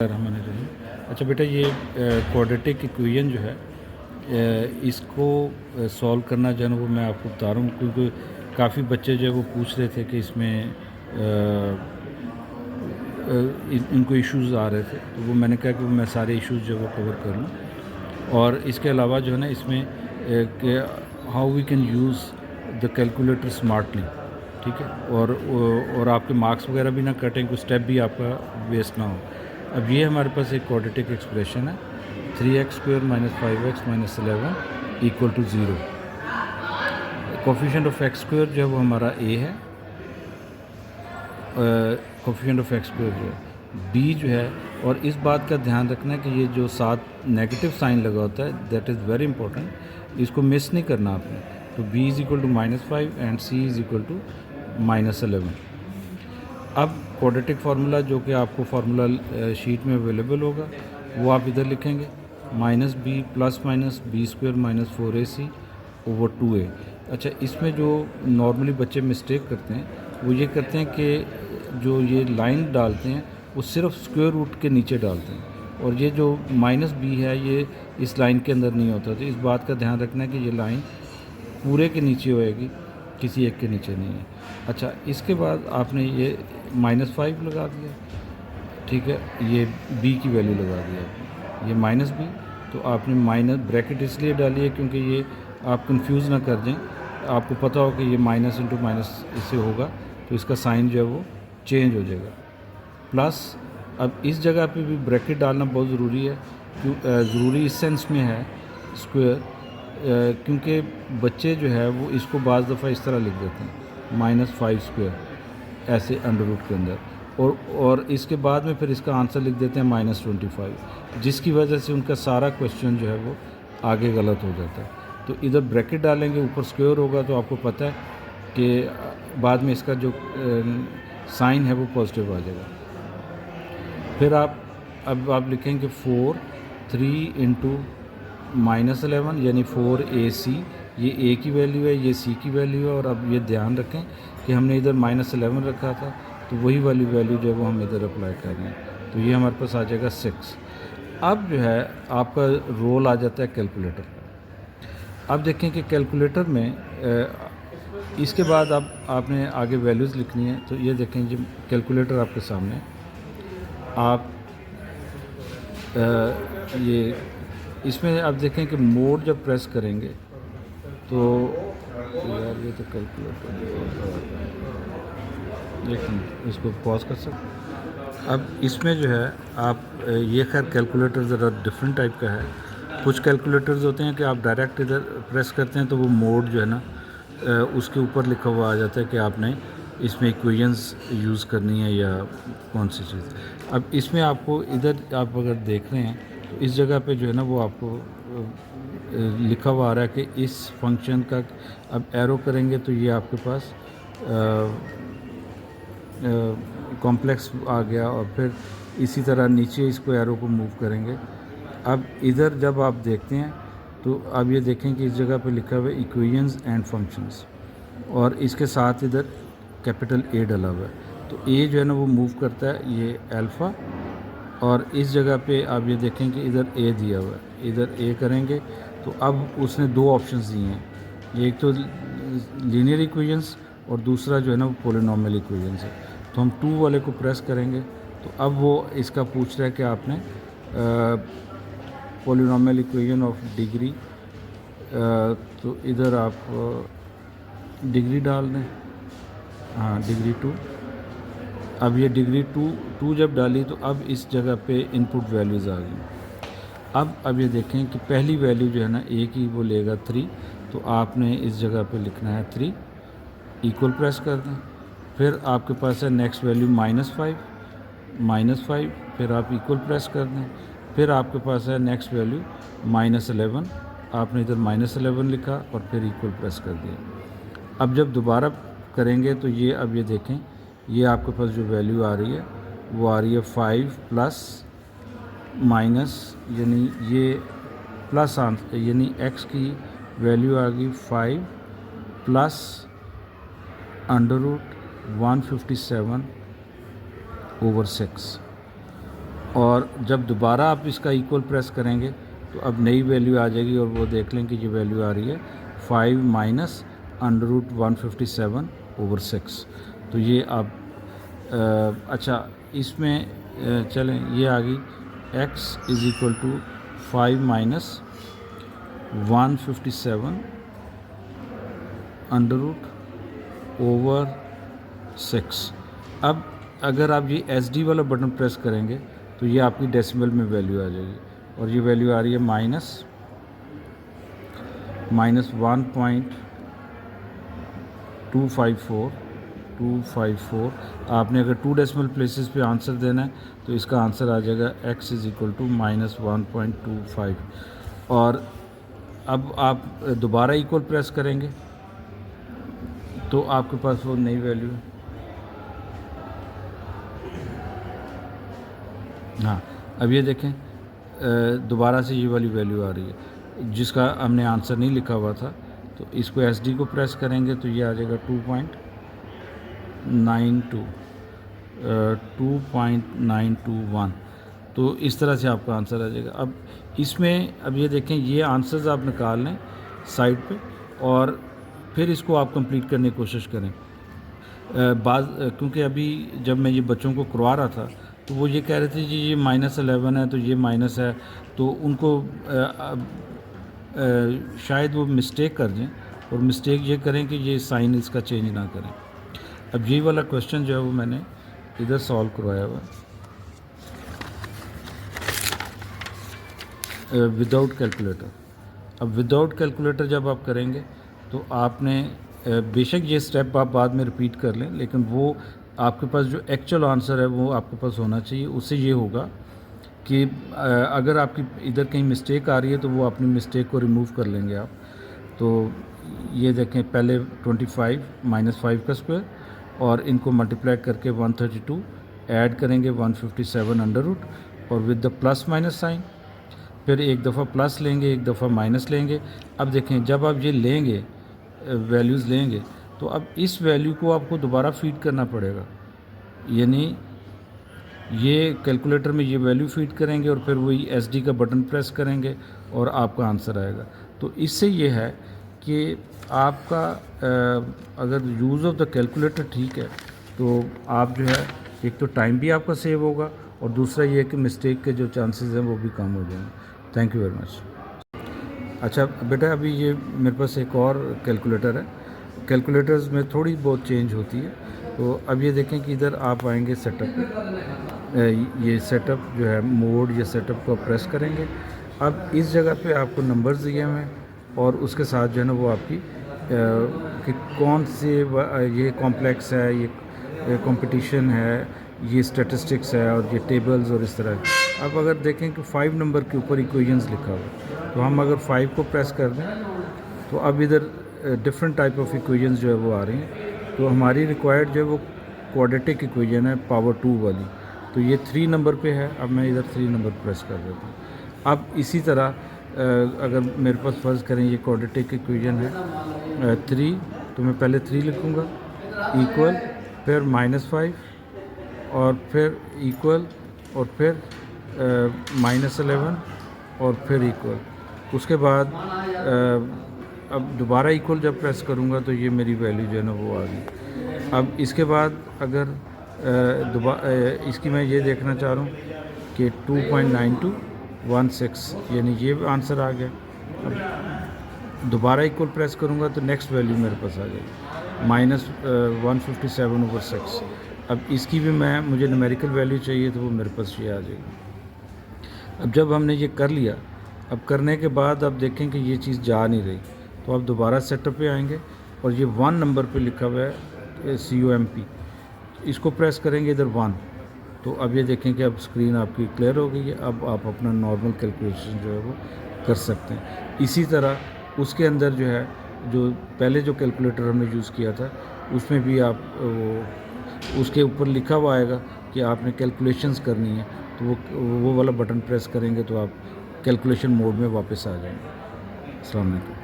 रहमानिर्रहीम। अच्छा बेटा, ये क्वाड्रेटिक इक्वेशन जो है इसको सॉल्व करना जो है ना वो मैं आपको बता रहा हूँ, क्योंकि काफ़ी बच्चे जो है वो पूछ रहे थे कि इसमें इनको इश्यूज़ आ रहे थे, तो वो मैंने कहा कि मैं सारे इश्यूज़ जो है वो कवर कर लूँ। और इसके अलावा जो है ना इसमें how we can use the calculator smartly, ठीक है, और आपके मार्क्स वगैरह भी ना कटें, कोई स्टेप भी आपका वेस्ट ना हो। अब ये हमारे पास एक क्वाड्रेटिक एक्सप्रेशन है, 3x² - 5x - 11 equal to 0। Coefficient of x² जो है वो हमारा a है, कोफिशिएंट ऑफ x² जो है b जो है। और इस बात का ध्यान रखना है कि ये जो साथ नेगेटिव साइन लगा होता है, दैट इज़ वेरी इंपॉर्टेंट, इसको मिस नहीं करना आपने। तो b is equal to -5 and c is equal to -11। अब क्वाड्रेटिक फार्मूला जो कि आपको फार्मूला शीट में अवेलेबल होगा वो आप इधर लिखेंगे, -b + -b² - 4ac / 2a। अच्छा, इसमें जो नॉर्मली बच्चे मिस्टेक करते हैं वो ये करते हैं कि जो ये लाइन डालते हैं वो सिर्फ स्क्वायर रूट के नीचे डालते हैं, और ये जो -b है ये इस लाइन के अंदर नहीं होता। तो इस बात का ध्यान रखना है कि ये लाइन पूरे के नीचे होएगी, किसी एक के नीचे नहीं है। अच्छा, इसके बाद आपने ये -5 लगा दिया, ठीक है, ये b की वैल्यू लगा दिया आपने, ये -b। तो आपने माइनस ब्रैकेट इसलिए डाली है क्योंकि ये आप कंफ्यूज ना कर दें, आपको पता हो कि ये माइनस इंटू माइनस इससे होगा, तो इसका साइन जो है वो चेंज हो जाएगा। प्लस अब इस जगह पे भी ब्रैकेट डालना बहुत ज़रूरी है, ज़रूरी इस सेंस में है स्क्वायर, क्योंकि बच्चे जो है वो इसको बाज़ दफ़ा इस तरह लिख देते हैं -5² ऐसे अंडर रूट के अंदर, और इसके बाद में फिर इसका आंसर लिख देते हैं -25, जिसकी वजह से उनका सारा क्वेश्चन जो है वो आगे गलत हो जाता है। तो इधर ब्रैकेट डालेंगे, ऊपर स्क्वायर होगा, तो आपको पता है कि बाद में इसका जो साइन है वो पॉजिटिव आ जाएगा। फिर अब आप लिखेंगे 3 इंटू -11 यानी 4ac, ये a की वैल्यू है, ये c की वैल्यू है। और अब ये ध्यान रखें कि हमने इधर -11 रखा था, तो वही वाली वैल्यू जो है वो हम इधर अप्लाई कर रहे हैं, तो ये हमारे पास आ जाएगा 6। अब जो है आपका रोल आ जाता है कैलकुलेटर का। अब देखें कि कैलकुलेटर में इसके बाद अब आपने आगे वैल्यूज़ लिखनी है। तो ये देखें, जो कैलकुलेटर आपके सामने, आप ये इसमें आप देखें कि मोड जब प्रेस करेंगे तो यार ये तो कैलकुलेटर, एक मिनट इसको पॉज कर सकते। अब इसमें जो है आप ये खैर कैलकुलेटर ज़रा डिफरेंट टाइप का है। कुछ कैलकुलेटर्स होते हैं कि आप डायरेक्ट इधर प्रेस करते हैं तो वो मोड जो है ना उसके ऊपर लिखा हुआ आ जाता है कि आपने इसमें इक्वेशंस यूज़ करनी है या कौन सी चीज़। अब इसमें आपको इधर आप अगर देख रहे हैं तो इस जगह पे जो है ना वो आपको लिखा हुआ आ रहा है कि इस फंक्शन का, अब एरो करेंगे तो ये आपके पास कॉम्प्लेक्स आ गया, और फिर इसी तरह नीचे इसको एरो को मूव करेंगे। अब इधर जब आप देखते हैं तो अब ये देखें कि इस जगह पे लिखा हुआ है इक्वेशंस एंड फंक्शंस, और इसके साथ इधर कैपिटल A डला हुआ है। तो A जो है ना वो मूव करता है ये अल्फ़ा, और इस जगह पे आप ये देखें कि इधर A दिया हुआ है, इधर A करेंगे तो अब उसने दो ऑप्शंस दिए हैं, एक तो लीनियर इक्वेशंस और दूसरा जो है ना वो पॉलिनॉमियल इक्वेशंस है। तो हम 2 वाले को प्रेस करेंगे तो अब वो इसका पूछ रहा है कि आपने पॉलिनॉमियल इक्वेशन ऑफ डिग्री, तो इधर आप डिग्री डाल दें, हाँ डिग्री 2। अब ये डिग्री 2 जब डाली तो अब इस जगह पे इनपुट वैल्यूज़ आ गई। अब ये देखें कि पहली वैल्यू जो है ना a की वो लेगा 3, तो आपने इस जगह पे लिखना है 3, इक्वल प्रेस कर दें। फिर आपके पास है नेक्स्ट वैल्यू -5, फिर आप इक्वल प्रेस कर दें। फिर आपके पास है नेक्स्ट वैल्यू -11, आपने इधर -11 लिखा और फिर इक्वल प्रेस कर दिया। अब जब दोबारा करेंगे तो ये, अब ये देखें, ये आपके पास जो वैल्यू आ रही है वो आ रही है 5 प्लस माइनस, यानी ये प्लस आंसर, यानी x की वैल्यू आ गई 5 प्लस √157/6, और जब दोबारा आप इसका इक्वल प्रेस करेंगे तो अब नई वैल्यू आ जाएगी और वो देख लें कि ये वैल्यू आ रही है 5 माइनस √157/6। तो ये अब अच्छा इसमें चलें, ये आ गई x is equal to 5 minus 157/6। अब अगर आप ये SD वाला बटन प्रेस करेंगे तो ये आपकी डेसिमल में वैल्यू आ जाएगी और ये वैल्यू आ रही है माइनस 1.254। आपने अगर 2 डेसिमल प्लेसेस पे आंसर देना है तो इसका आंसर आ जाएगा x इज़ इक्वल टू -1.25। और अब आप दोबारा इक्वल प्रेस करेंगे तो आपके पास वो नई वैल्यू है। हाँ, अब ये देखें दोबारा से ये वाली वैल्यू आ रही है जिसका हमने आंसर नहीं लिखा हुआ था। तो इसको SD को प्रेस करेंगे तो ये आ जाएगा 2.921। तो इस तरह से आपका आंसर आ जाएगा। अब इसमें अब ये देखें, ये आंसर्स आप निकाल लें साइड पे और फिर इसको आप कंप्लीट करने की कोशिश करें। क्योंकि अभी जब मैं ये बच्चों को करवा रहा था तो वो ये कह रहे थे जी ये -11 है तो ये माइनस है, तो उनको शायद वो मिस्टेक कर दें और मिस्टेक ये करें कि ये साइन इसका चेंज ना करें। अब यही वाला क्वेश्चन जो है वो मैंने इधर सॉल्व करवाया हुआ विदाउट कैलकुलेटर। अब विदाउट कैलकुलेटर जब आप करेंगे तो आपने बेशक ये स्टेप आप बाद में रिपीट कर लें, लेकिन वो आपके पास जो एक्चुअल आंसर है वो आपके पास होना चाहिए। उससे ये होगा कि अगर आपकी इधर कहीं मिस्टेक आ रही है तो वो अपनी मिस्टेक को रिमूव कर लेंगे आप। तो ये देखें, पहले 25 -5 का स्क्वायर और इनको मल्टीप्लाई करके 132 ऐड करेंगे 157 अंडर रूट और with the plus minus sign, फिर एक दफ़ा प्लस लेंगे एक दफ़ा माइनस लेंगे। अब देखें जब आप ये लेंगे वैल्यूज़ लेंगे तो अब इस वैल्यू को आपको दोबारा फीड करना पड़ेगा, यानी ये कैलकुलेटर में ये वैल्यू फीड करेंगे और फिर वही SD का बटन प्रेस करेंगे और आपका आंसर आएगा। तो इससे ये है कि आपका अगर यूज़ ऑफ द कैलकुलेटर ठीक है तो आप जो है एक तो टाइम भी आपका सेव होगा और दूसरा ये है कि मिस्टेक के जो चांसेस हैं वो भी कम हो जाएंगे। Thank you very much. अच्छा बेटा, अभी ये मेरे पास एक और कैलकुलेटर है। कैलकुलेटर्स में थोड़ी बहुत चेंज होती है। तो अब ये देखें कि इधर आप आएंगे सेटअप पे, ये सेटअप जो है मोड या सेटअप को प्रेस करेंगे। अब इस जगह पे आपको नंबर्स दिए हुए हैं और उसके साथ जो है ना वो आपकी कि कौन से ये कॉम्प्लेक्स है, ये कंपटीशन है, ये स्टैटिस्टिक्स है और ये टेबल्स और इस तरह। अब अगर देखें कि 5 नंबर के ऊपर इक्वेशंस लिखा हुआ है तो हम अगर 5 को प्रेस कर दें तो अब इधर डिफरेंट टाइप ऑफ इक्वेशंस जो है वो आ रही हैं। तो हमारी रिक्वायर्ड जो है वो क्वाड्रेटिक इक्वेशन है पावर 2 वाली। तो ये 3 नंबर पे है। अब मैं इधर 3 नंबर प्रेस कर देता हूँ। अब इसी तरह अगर मेरे पास फ़र्ज़ करें ये क्वाड्रेटिक इक्वेशन है 3, तो मैं पहले 3 लिखूँगा इक्वल, फिर -5 और फिर इक्वल और फिर -11 और फिर इक्वल। उसके बाद अब दोबारा इक्वल जब प्रेस करूँगा तो ये मेरी वैल्यू जो है ना वो आ गई। अब इसके बाद अगर इसकी मैं ये देखना चाह रहा हूँ कि 2.9216 यानी ये आंसर आ गया। अब दोबारा इक्वल प्रेस करूँगा तो नेक्स्ट वैल्यू मेरे पास आ जाएगी -157/6। अब इसकी भी मुझे न्यूमेरिकल वैल्यू चाहिए तो वो मेरे पास ये आ जाएगी। अब जब हमने ये कर लिया, अब करने के बाद अब देखें कि ये चीज़ जा नहीं रही, तो आप दोबारा सेटअप पे आएंगे और ये 1 नंबर पे लिखा हुआ है COMP, इसको प्रेस करेंगे इधर 1। तो अब ये देखें कि अब स्क्रीन आपकी क्लियर हो गई है। अब आप अपना नॉर्मल कैलकुलेशन जो है वो कर सकते हैं। इसी तरह उसके अंदर जो है जो पहले जो कैलकुलेटर हमने यूज़ किया था उसमें भी आप उसके ऊपर लिखा हुआ आएगा कि आपने कैलकुलेशंस करनी है, तो वो वाला बटन प्रेस करेंगे तो आप कैलकुलेशन मोड में वापस आ जाएंगे। अस्सलाम वालेकुम।